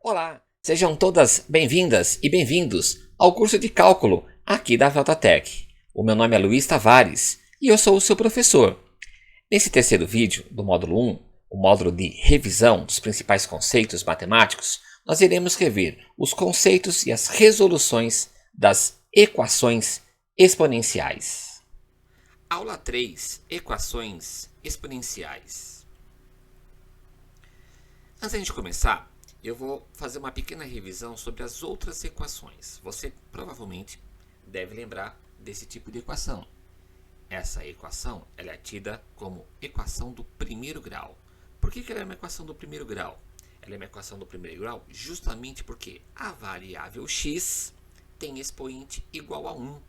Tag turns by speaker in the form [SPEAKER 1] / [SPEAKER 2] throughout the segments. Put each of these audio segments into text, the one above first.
[SPEAKER 1] Olá, sejam todas bem-vindas e bem-vindos ao curso de cálculo aqui da Veltatech. O meu nome é Luiz Tavares e eu sou o seu professor. Nesse terceiro vídeo do módulo 1, o módulo de revisão dos principais conceitos matemáticos, nós iremos rever os conceitos e as resoluções das equações exponenciais. Aula 3, equações exponenciais. Antes de começar, eu vou fazer uma pequena revisão sobre as outras equações. Você provavelmente deve lembrar desse tipo de equação. Essa equação ela é tida como equação do primeiro grau. Por que ela é uma equação do primeiro grau? Ela é uma equação do primeiro grau justamente porque a variável x tem expoente igual a 1.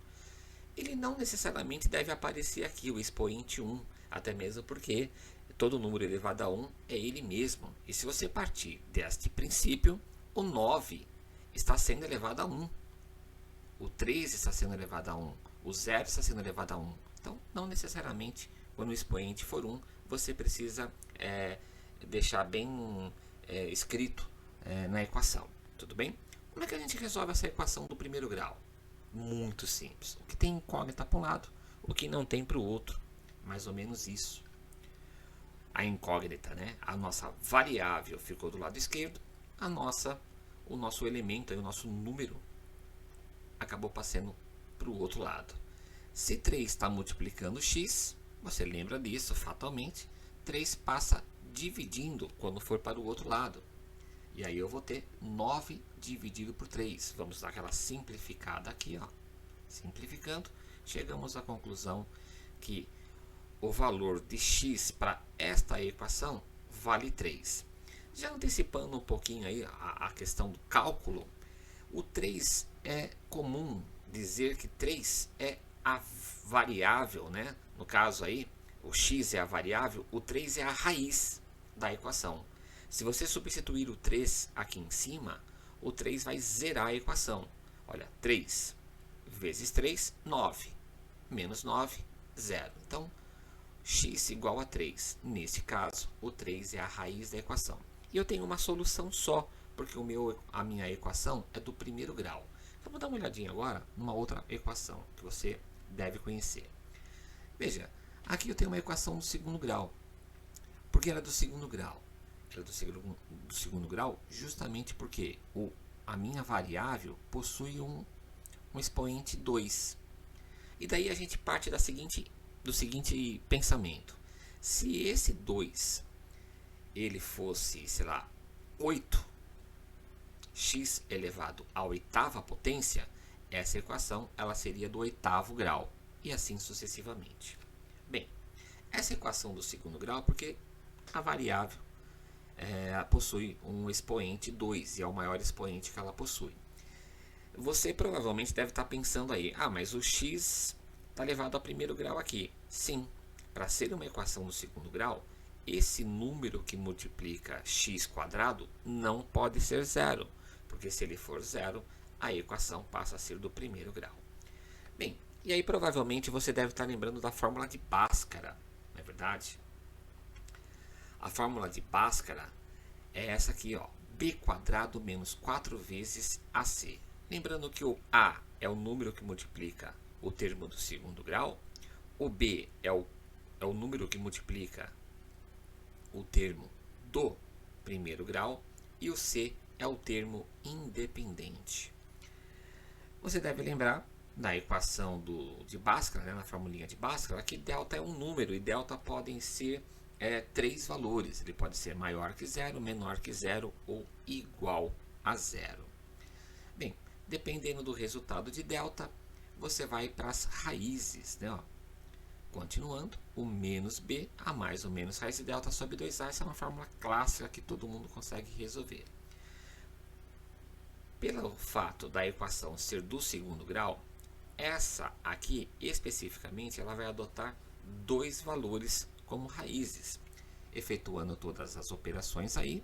[SPEAKER 1] Ele não necessariamente deve aparecer aqui, o expoente 1, até mesmo porque todo número elevado a 1 é ele mesmo. E se você partir deste princípio, o 9 está sendo elevado a 1. O 3 está sendo elevado a 1. O 0 está sendo elevado a 1. Então, não necessariamente, quando o expoente for 1, você precisa deixar bem escrito na equação. Tudo bem? Como é que a gente resolve essa equação do primeiro grau? Muito simples. O que tem incógnita para um lado, o que não tem para o outro. Mais ou menos isso. A incógnita, né? A nossa variável ficou do lado esquerdo, o nosso elemento, o nosso número, acabou passando para o outro lado. Se 3 está multiplicando x, você lembra disso fatalmente, 3 passa dividindo quando for para o outro lado. E aí eu vou ter 9 dividido por 3. Vamos dar aquela simplificada aqui, ó. Simplificando, chegamos à conclusão que o valor de x para esta equação vale 3. Já antecipando um pouquinho aí a questão do cálculo, o 3 é comum dizer que 3 é a variável, né? No caso aí, o x é a variável, o 3 é a raiz da equação. Se você substituir o 3 aqui em cima, o 3 vai zerar a equação. Olha, 3 vezes 3, 9. Menos 9, 0. Então, x igual a 3. Nesse caso, o 3 é a raiz da equação. E eu tenho uma solução só, porque a minha equação é do primeiro grau. Vamos dar uma olhadinha agora numa outra equação que você deve conhecer. Veja, aqui eu tenho uma equação do segundo grau. Por que ela é do segundo grau? Ela é do segundo grau justamente porque a minha variável possui um expoente 2. E daí a gente parte do seguinte pensamento. Se esse 2 ele fosse, sei lá, 8, x elevado à oitava potência, essa equação ela seria do oitavo grau, e assim sucessivamente. Bem, essa equação do segundo grau, porque a variável possui um expoente 2, e é o maior expoente que ela possui. Você provavelmente deve estar pensando aí, mas o x está elevado ao primeiro grau aqui. Sim, para ser uma equação do segundo grau, esse número que multiplica x² não pode ser zero, porque se ele for zero, a equação passa a ser do primeiro grau. Bem, e aí provavelmente você deve estar lembrando da fórmula de Bhaskara, não é verdade? A fórmula de Bhaskara é essa aqui, ó, b² menos 4 vezes ac. Lembrando que o a é o número que multiplica o termo do segundo grau, o b é o número que multiplica o termo do primeiro grau e o c é o termo independente. Você deve lembrar da equação de Bhaskara, né, na formulinha de Bhaskara, que delta é um número e delta podem ser 3 valores. Ele pode ser maior que zero, menor que zero ou igual a zero. Bem, dependendo do resultado de delta, você vai para as raízes, né? Continuando, o menos b, a mais ou menos raiz de delta sobre 2a, essa é uma fórmula clássica que todo mundo consegue resolver. Pelo fato da equação ser do segundo grau, essa aqui especificamente ela vai adotar 2 valores como raízes. Efetuando todas as operações aí,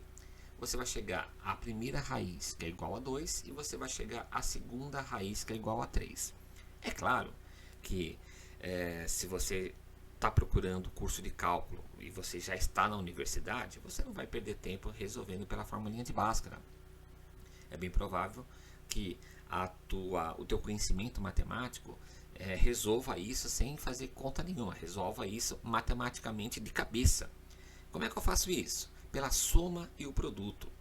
[SPEAKER 1] você vai chegar à primeira raiz, que é igual a 2, e você vai chegar à segunda raiz, que é igual a 3. É claro que se você está procurando curso de cálculo e você já está na universidade, você não vai perder tempo resolvendo pela formulinha de Bhaskara. é bem provável que o teu conhecimento matemático resolva isso sem fazer conta nenhuma, resolva isso matematicamente de cabeça. Como é que eu faço isso? Pela soma e o produto.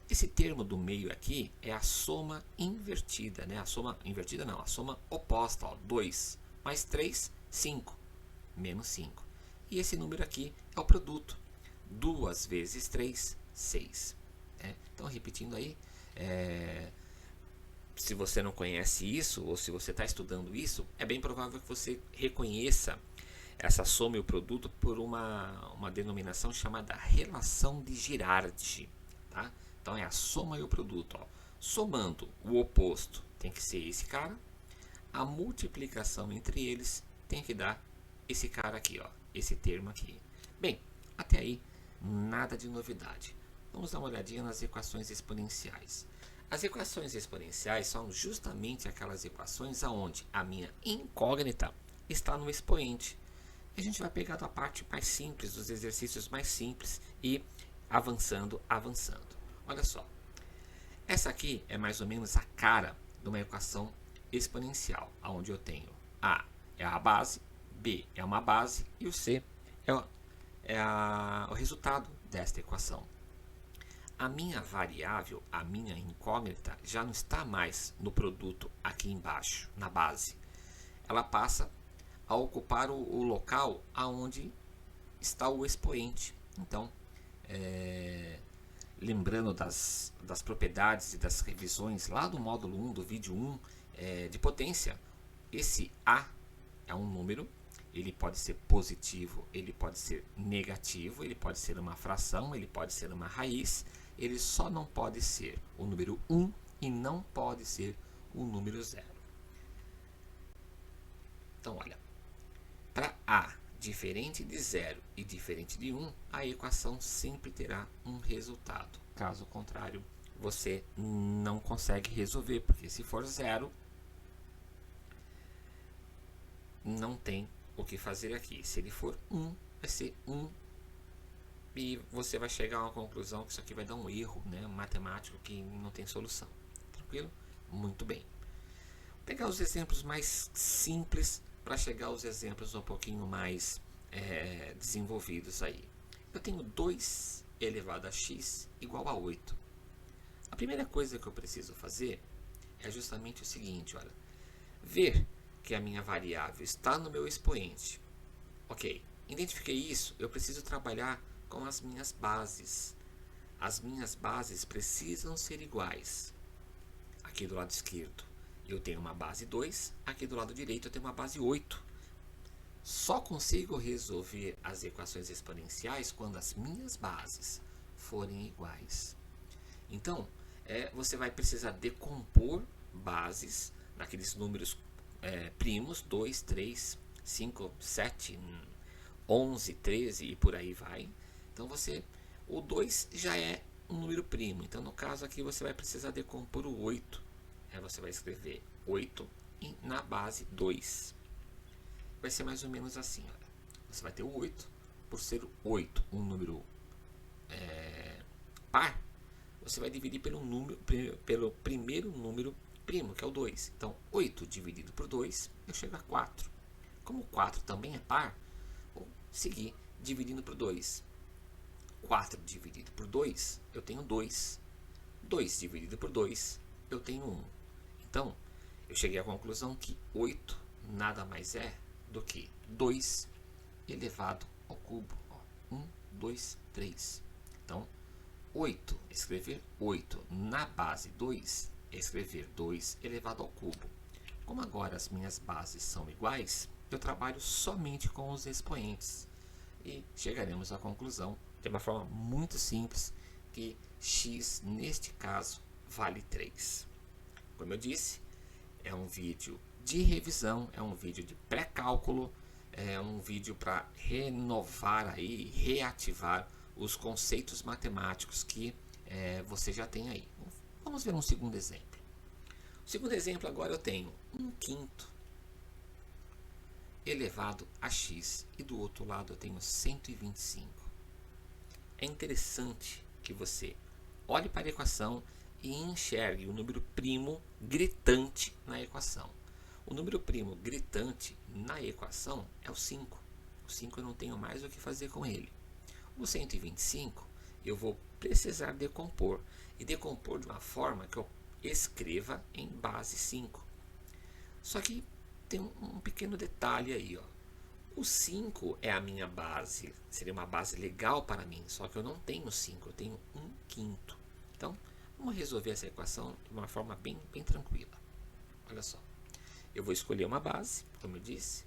[SPEAKER 1] Esse termo do meio aqui é a soma invertida, né? A soma invertida não, a soma oposta, ó, 2 mais 3, 5, menos 5. E esse número aqui é o produto. 2 vezes 3, 6. Então, repetindo aí, se você não conhece isso, ou se você está estudando isso, é bem provável que você reconheça essa soma e o produto por uma denominação chamada relação de Girardi. Tá? Então, é a soma e o produto. Ó. Somando o oposto tem que ser esse cara, a multiplicação entre eles tem que dar esse cara aqui, ó, esse termo aqui. Bem, até aí, nada de novidade. Vamos dar uma olhadinha nas equações exponenciais. As equações exponenciais são justamente aquelas equações onde a minha incógnita está no expoente. A gente vai pegar a parte mais simples, dos exercícios mais simples e avançando. Olha só, essa aqui é mais ou menos a cara de uma equação exponencial, onde eu tenho A é a base, B é uma base e o C o resultado desta equação. A minha variável, a minha incógnita, já não está mais no produto aqui embaixo, na base. Ela passa a ocupar o local aonde está o expoente. Então, lembrando das propriedades e das revisões lá do módulo 1, do vídeo 1, de potência, esse A é um número, ele pode ser positivo, ele pode ser negativo, ele pode ser uma fração, ele pode ser uma raiz, ele só não pode ser o número 1 e não pode ser o número 0. Então, olha, para A diferente de 0 e diferente de 1, a equação sempre terá um resultado. Caso contrário, você não consegue resolver, porque se for 0, não tem o que fazer aqui. Se ele for 1, vai ser 1 e você vai chegar a uma conclusão que isso aqui vai dar um erro, né, matemático que não tem solução. Tranquilo? Muito bem. Vou pegar os exemplos mais simples para chegar aos exemplos um pouquinho mais desenvolvidos aí. Eu tenho 2 elevado a x igual a 8. A primeira coisa que eu preciso fazer é justamente o seguinte, olha, ver que a minha variável está no meu expoente. Ok, identifiquei isso, eu preciso trabalhar com as minhas bases. As minhas bases precisam ser iguais. Aqui do lado esquerdo eu tenho uma base 2, aqui do lado direito eu tenho uma base 8. Só consigo resolver as equações exponenciais quando as minhas bases forem iguais. Então, você vai precisar decompor bases naqueles números primos, 2, 3, 5, 7, 11, 13 e por aí vai. Então, o 2 já é um número primo. Então, no caso aqui, você vai precisar decompor o 8. Você vai escrever 8 na base 2. Vai ser mais ou menos assim. Olha. Você vai ter o 8. Por ser 8 um número par, você vai dividir pelo primeiro número primo, que é o 2. Então, 8 dividido por 2, eu chego a 4. Como 4 também é par, vou seguir dividindo por 2. 4 dividido por 2, eu tenho 2. 2 dividido por 2, eu tenho 1. Então, eu cheguei à conclusão que 8 nada mais é do que 2 elevado ao cubo. 1, 2, 3. Então, 8, escrever 8 na base 2, escrever 2 elevado ao cubo. Como agora as minhas bases são iguais, eu trabalho somente com os expoentes. E chegaremos à conclusão, de uma forma muito simples, que x, neste caso, vale 3. Como eu disse, é um vídeo de revisão, é um vídeo de pré-cálculo, é um vídeo para renovar aí, reativar os conceitos matemáticos que você já tem aí. Vamos ver um segundo exemplo. O segundo exemplo agora eu tenho 1/5 elevado a x e do outro lado eu tenho 125. É interessante que você olhe para a equação e enxergue o número primo gritante na equação. O número primo gritante na equação é o 5. O 5 eu não tenho mais o que fazer com ele. O 125 eu vou precisar decompor. E decompor de uma forma que eu escreva em base 5. Só que tem um pequeno detalhe aí, ó. O 5 é a minha base, seria uma base legal para mim, só que eu não tenho 5, eu tenho 1/5. Então, vamos resolver essa equação de uma forma bem tranquila. Olha só, eu vou escolher uma base, como eu disse,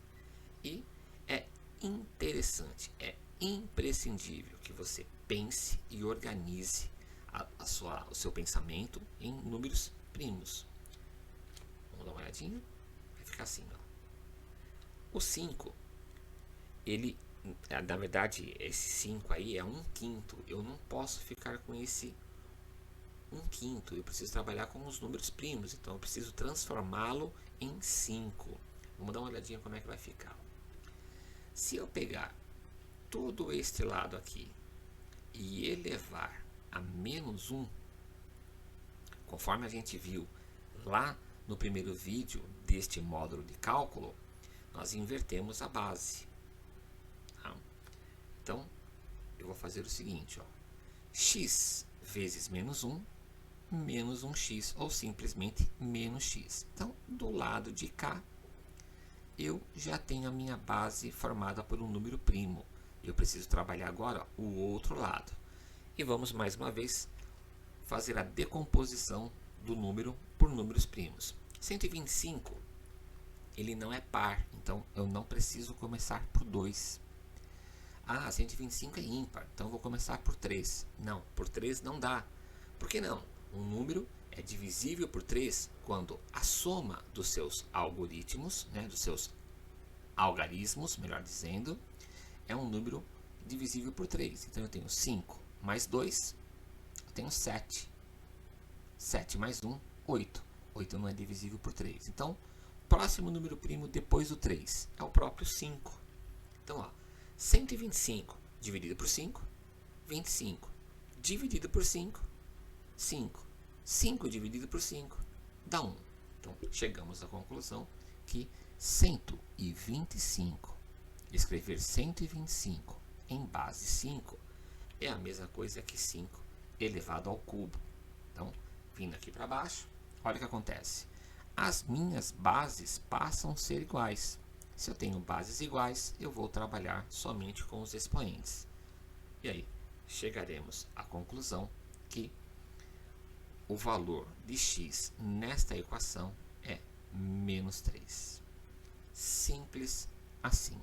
[SPEAKER 1] e é interessante, é imprescindível que você pense e organize o seu pensamento em números primos. Vamos dar uma olhadinha? Vai ficar assim, ó. O 5, ele, na verdade, esse 5 aí é 1/5. Eu não posso ficar com esse 1/5. Eu preciso trabalhar com os números primos. Então, eu preciso transformá-lo em 5. Vamos dar uma olhadinha como é que vai ficar. Se eu pegar todo este lado aqui e elevar a -1, conforme a gente viu lá no primeiro vídeo deste módulo de cálculo, nós invertemos a base. Tá? Então, eu vou fazer o seguinte, ó. X vezes -1, menos 1x, ou simplesmente menos x. Então, do lado de cá, eu já tenho a minha base formada por um número primo. Eu preciso trabalhar agora ó, o outro lado. E vamos mais uma vez fazer a decomposição do número por números primos. 125, ele não é par, então eu não preciso começar por 2. Ah, 125 é ímpar, então eu vou começar por 3. Não, por 3 não dá. Por que não? Um número é divisível por 3 quando a soma dos seus algoritmos, né, dos seus algarismos, melhor dizendo, é um número divisível por 3. Então eu tenho 5 mais 2, eu tenho 7. 7 mais 1, 8. 8 não é divisível por 3. Então, próximo número primo depois do 3 é o próprio 5. Então, ó, 125 dividido por 5, 25. Dividido por 5, 5. 5 dividido por 5 dá 1. Então, chegamos à conclusão que 125, escrever 125 em base 5 é a mesma coisa que 5 elevado ao cubo. Então, vindo aqui para baixo, olha o que acontece. As minhas bases passam a ser iguais. Se eu tenho bases iguais, eu vou trabalhar somente com os expoentes. E aí, chegaremos à conclusão que o valor de x nesta equação é -3. Simples assim.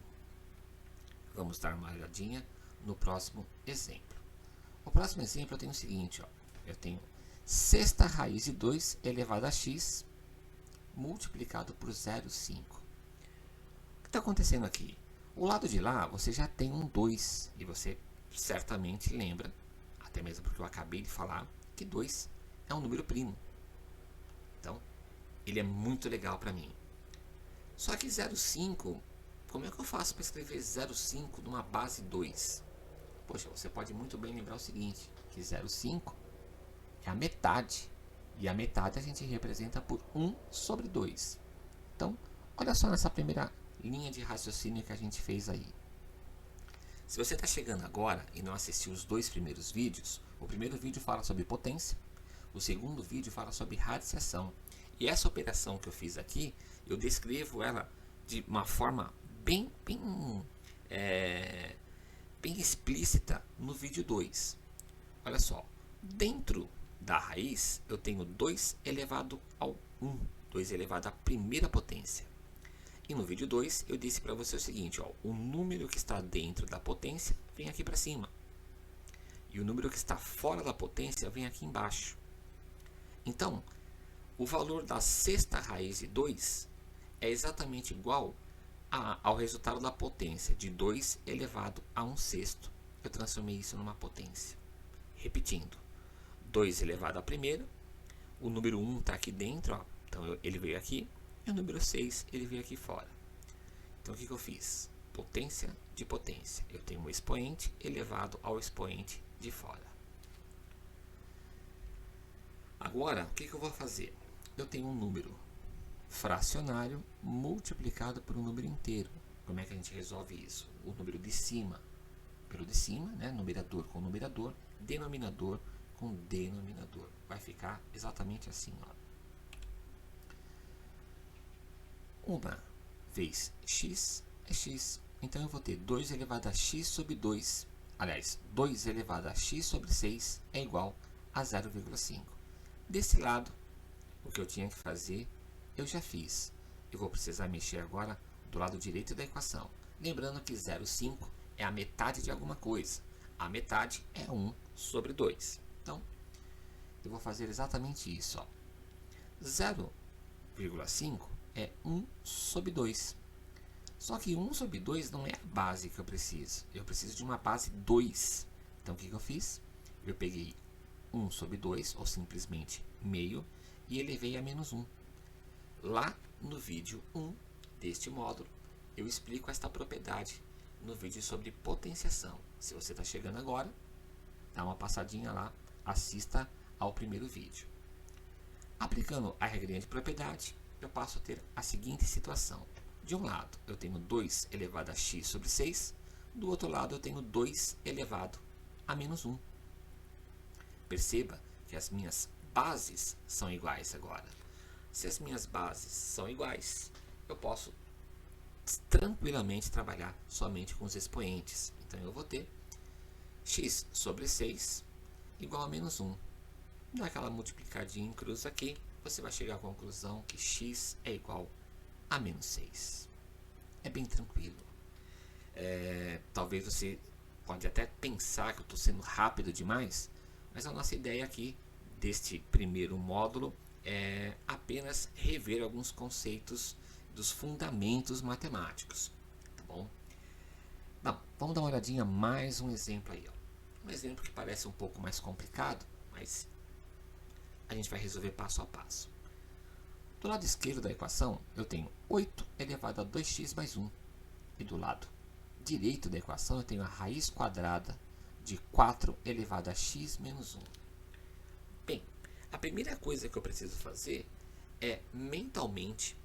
[SPEAKER 1] Vamos dar uma olhadinha no próximo exemplo. O próximo exemplo eu tenho o seguinte, ó. Eu tenho sexta raiz de 2 elevado a x multiplicado por 0,5. O que está acontecendo aqui? O lado de lá você já tem um 2 e você certamente lembra, até mesmo porque eu acabei de falar, que 2 é um número primo. Então, ele é muito legal para mim. Só que 0,5, como é que eu faço para escrever 0,5 numa base 2? Poxa, você pode muito bem lembrar o seguinte, que 0,5 é a metade. E a metade a gente representa por 1 sobre 2. Então, olha só nessa primeira linha de raciocínio que a gente fez aí. Se você está chegando agora e não assistiu os 2 primeiros vídeos, o primeiro vídeo fala sobre potência, o segundo vídeo fala sobre radiciação. E essa operação que eu fiz aqui, eu descrevo ela de uma forma bem explícita no vídeo 2. Olha só, dentro da raiz eu tenho 2 elevado ao 1, 2 elevado à primeira potência. E no vídeo 2 eu disse para você o seguinte, ó, o número que está dentro da potência vem aqui para cima. E o número que está fora da potência vem aqui embaixo. Então, o valor da sexta raiz de 2 é exatamente igual ao resultado da potência de 2 elevado a 1/6. Eu transformei isso numa potência. Repetindo, 2 elevado à primeira, o número 1 está aqui dentro, ó, então ele veio aqui, e o número 6 ele veio aqui fora. Então o que eu fiz? Potência de potência. Eu tenho um expoente elevado ao expoente de fora. Agora, o que eu vou fazer? Eu tenho um número fracionário multiplicado por um número inteiro. Como é que a gente resolve isso? O número de cima pelo de cima, né? Numerador com numerador, denominador com denominador. Vai ficar exatamente assim, ó. 1 vezes x é x. Então eu vou ter 2 elevado a x sobre 2. Aliás, 2 elevado a x sobre 6 é igual a 0,5. Desse lado, o que eu tinha que fazer, eu já fiz. Eu vou precisar mexer agora do lado direito da equação. Lembrando que 0,5 é a metade de alguma coisa. A metade é 1 sobre 2. Então, eu vou fazer exatamente isso. Ó. 0,5 é 1 sobre 2. Só que 1 sobre 2 não é a base que eu preciso. Eu preciso de uma base 2. Então, o que eu fiz? Eu peguei 1 sobre 2, ou simplesmente meio, e elevei a menos 1. Lá no vídeo 1 deste módulo, eu explico esta propriedade no vídeo sobre potenciação. Se você está chegando agora, dá uma passadinha lá, assista ao primeiro vídeo. Aplicando a regrinha de propriedade, eu passo a ter a seguinte situação. De um lado, eu tenho 2 elevado a x sobre 6. Do outro lado, eu tenho 2 elevado a menos 1. Perceba que as minhas bases são iguais agora. Se as minhas bases são iguais, eu posso tranquilamente trabalhar somente com os expoentes. Então, eu vou ter x sobre 6 igual a menos 1. Dá aquela multiplicadinha em cruz aqui, você vai chegar à conclusão que x é igual a menos 6. É bem tranquilo. Talvez você pode até pensar que eu estou sendo rápido demais, mas a nossa ideia aqui deste primeiro módulo é apenas rever alguns conceitos dos fundamentos matemáticos. Tá bom? Bom, vamos dar uma olhadinha mais um exemplo aí. Ó. Um exemplo que parece um pouco mais complicado, mas a gente vai resolver passo a passo. Do lado esquerdo da equação, eu tenho 8 elevado a 2x mais 1. E do lado direito da equação, eu tenho a raiz quadrada de 4 elevado a x menos 1. Bem, a primeira coisa que eu preciso fazer é mentalmente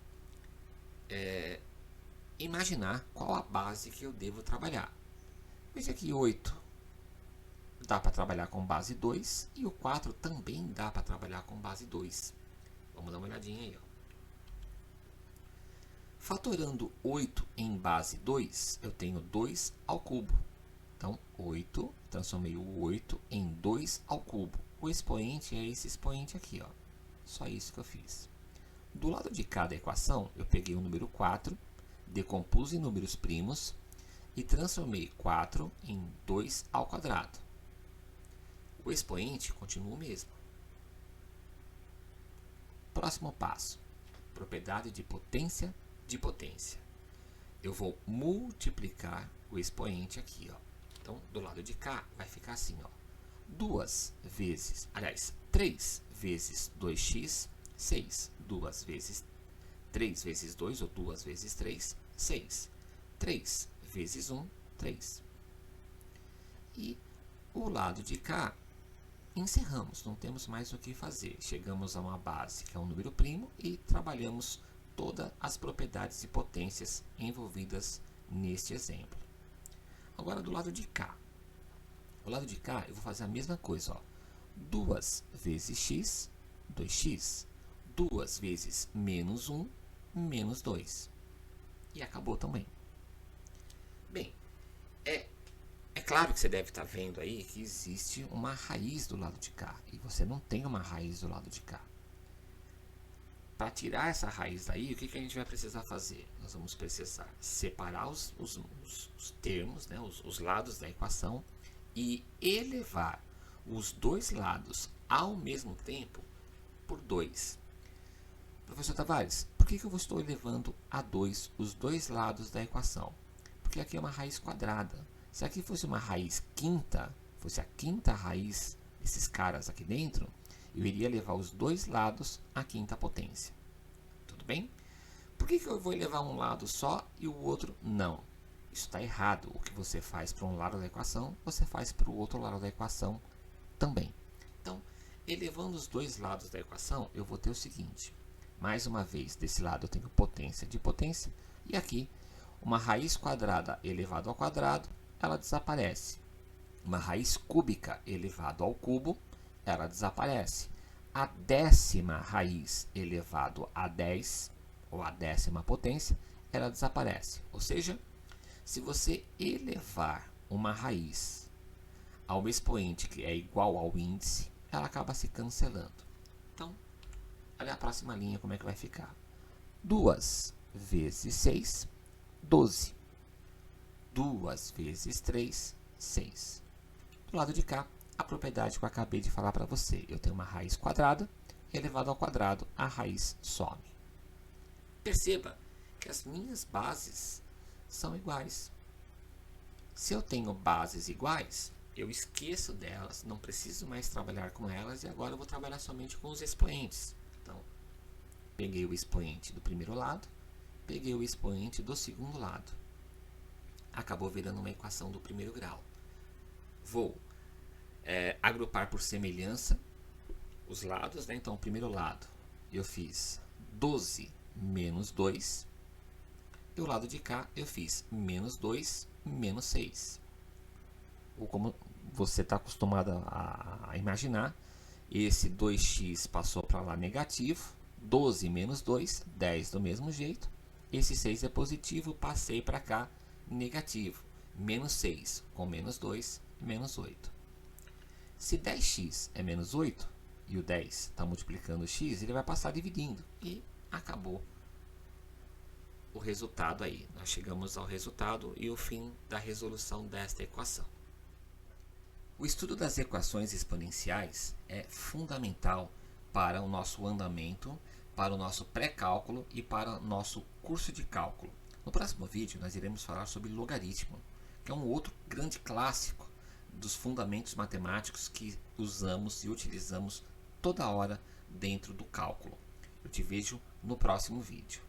[SPEAKER 1] imaginar qual a base que eu devo trabalhar. Veja que 8 dá para trabalhar com base 2 e o 4 também dá para trabalhar com base 2. Vamos dar uma olhadinha aí. Ó. Fatorando 8 em base 2, eu tenho 2 ao cubo. Então, 8, transformei o 8 em 2 ao cubo. O expoente é esse expoente aqui. Ó. Só isso que eu fiz. Do lado de cá da equação, eu peguei o número 4, decompus em números primos e transformei 4 em 2 ao quadrado. O expoente continua o mesmo. Próximo passo, propriedade de potência de potência. Eu vou multiplicar o expoente aqui. Ó. Então, do lado de cá, vai ficar assim. Ó. 3 vezes 2x, 6. 2 vezes 3 vezes 2, ou 2 vezes 3, 6. 3 vezes 1, 3. E o lado de cá, encerramos, não temos mais o que fazer. Chegamos a uma base, que é um número primo, e trabalhamos todas as propriedades e potências envolvidas neste exemplo. Agora, do lado de cá. Do lado de cá, eu vou fazer a mesma coisa. Ó. 2 vezes x, 2x. 2 vezes menos 1, menos 2. E acabou também. Bem, é claro que você deve estar vendo aí que existe uma raiz do lado de cá. E você não tem uma raiz do lado de cá. Para tirar essa raiz daí, o que a gente vai precisar fazer? Nós vamos precisar separar os termos, né, os lados da equação, e elevar os dois lados ao mesmo tempo por 2. Professor Tavares, por que eu estou elevando a 2 os dois lados da equação? Porque aqui é uma raiz quadrada. Se aqui fosse uma raiz quinta, fosse a quinta raiz desses caras aqui dentro, eu iria levar os dois lados à quinta potência. Tudo bem? Por que eu vou elevar um lado só e o outro não? Isso está errado. O que você faz para um lado da equação, você faz para o outro lado da equação também. Então, Elevando os dois lados da equação, eu vou ter o seguinte. Mais uma vez, desse lado eu tenho potência de potência. E aqui, uma raiz quadrada elevado ao quadrado, ela desaparece. Uma raiz cúbica elevado ao cubo, ela desaparece. A 10ª raiz elevado a 10, ou a 10ª potência, ela desaparece. Ou seja, se você elevar uma raiz a um expoente que é igual ao índice, ela acaba se cancelando. Então, olha a próxima linha como é que vai ficar. 2 vezes 6, 12. 2 vezes 3, 6. Do lado de cá, a propriedade que eu acabei de falar para você. Eu tenho uma raiz quadrada, elevado ao quadrado, a raiz some. Perceba que as minhas bases são iguais. Se eu tenho bases iguais, eu esqueço delas, não preciso mais trabalhar com elas e agora eu vou trabalhar somente com os expoentes. Então, peguei o expoente do primeiro lado, peguei o expoente do segundo lado. Acabou virando uma equação do primeiro grau. Vou agrupar por semelhança os lados, né? Então, o primeiro lado eu fiz 12 menos 2. E o lado de cá eu fiz menos 2 menos 6. Ou como você está acostumado a imaginar, esse 2x passou para lá negativo, 12 menos 2, 10 do mesmo jeito. Esse 6 é positivo, passei para cá negativo. Menos 6 com menos 2, menos 8. Se 10x é menos 8, e o 10 está multiplicando o x, ele vai passar dividindo. E acabou o resultado aí. Nós chegamos ao resultado e o fim da resolução desta equação. O estudo das equações exponenciais é fundamental para o nosso andamento, para o nosso pré-cálculo e para o nosso curso de cálculo. No próximo vídeo nós iremos falar sobre logaritmo, que é um outro grande clássico dos fundamentos matemáticos que usamos e utilizamos toda hora dentro do cálculo. Eu te vejo no próximo vídeo.